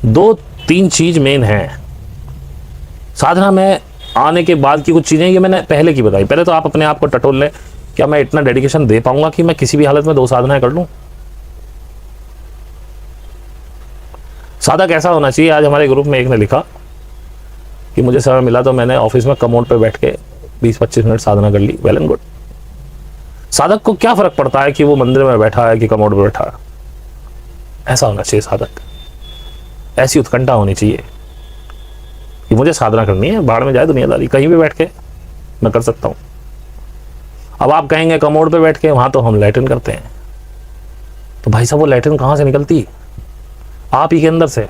दो तीन चीज मेन है साधना में आने के बाद की। कुछ चीजें ये मैंने पहले की बताई। पहले तो आप अपने आप को टटोल लें, क्या मैं इतना डेडिकेशन दे पाऊंगा कि मैं किसी भी हालत में 2 साधनाएं कर लूं? साधक ऐसा होना चाहिए। आज हमारे ग्रुप में एक ने लिखा कि मुझे समय मिला तो मैंने ऑफिस में कमोड पे बैठ के 20-25 मिनट साधना कर ली। Well and good. साधक को क्या फर्क पड़ता है कि वो मंदिर में बैठा है कि कमोड पे बैठा है? ऐसा होना चाहिए साधक। ऐसी उत्कंठा होनी चाहिए कि मुझे साधना करनी है, बाहर में जाए दुनियादारी, कहीं भी बैठ के मैं कर सकता हूं। अब आप कहेंगे कमोड पे बैठ के, वहां तो हम लैट्रिन करते हैं। तो भाई साहब वो लैट्रिन कहां से निकलती? आप ही के अंदर से।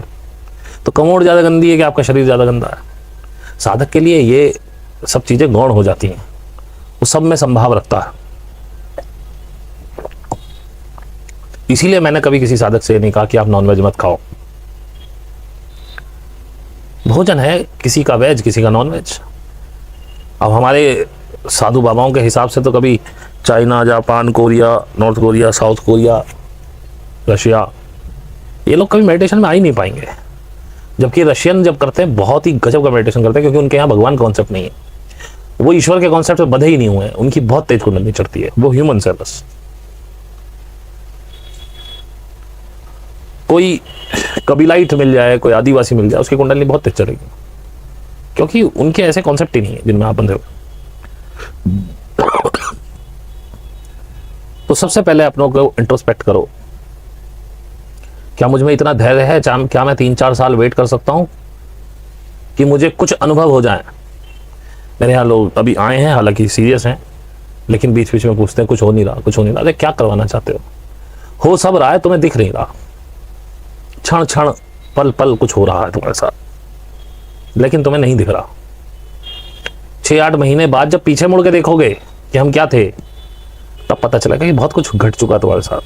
तो कमोड ज्यादा गंदी है कि आपका शरीर ज्यादा गंदा है? साधक के लिए ये सब चीजें गौण हो जाती हैं। वो सब में संभाव रखता है। इसीलिए मैंने कभी किसी साधक से नहीं कहा कि आप नॉनवेज मत खाओ। भोजन है किसी का वेज, किसी का नॉनवेज। अब हमारे साधु बाबाओं के हिसाब से तो कभी China, Japan, Korea, north Korea, south Korea, Russia, ये लोग कभी मेडिटेशन में आ ही नहीं पाएंगे। जबकि रशियन जब करते हैं बहुत ही गजब का मेडिटेशन करते हैं, क्योंकि उनके यहाँ भगवान कॉन्सेप्ट नहीं है। वो ईश्वर के कॉन्सेप्ट से बंधे ही नहीं हुए हैं। उनकी बहुत तेज कुंडली चढ़ती है। वो ह्यूमन है बस। कोई कबीलाइट मिल जाए, कोई आदिवासी मिल जाए, उसकी कुंडली बहुत तेज चढ़ेगी, क्योंकि उनके ऐसे कॉन्सेप्ट ही नहीं है जिनमें आप बंधे हो। तो सबसे पहले अपनों को इंट्रोस्पेक्ट करो। क्या मुझ में इतना धैर्य है? क्या मैं 3-4 साल वेट कर सकता हूं कि मुझे कुछ अनुभव हो जाए? मेरे यहाँ लोग अभी आए हैं, हालांकि सीरियस हैं, लेकिन बीच बीच में पूछते हैं कुछ हो नहीं रहा, कुछ हो नहीं रहा। अरे क्या करवाना चाहते हो सब रहा है, तुम्हें दिख नहीं रहा। क्षण क्षण, पल पल कुछ हो रहा है तुम्हारे साथ, लेकिन तुम्हें नहीं दिख रहा। 6-8 महीने बाद जब पीछे मुड़ के देखोगे कि हम क्या थे, तब पता चलेगा कि बहुत कुछ घट चुका तुम्हारे साथ।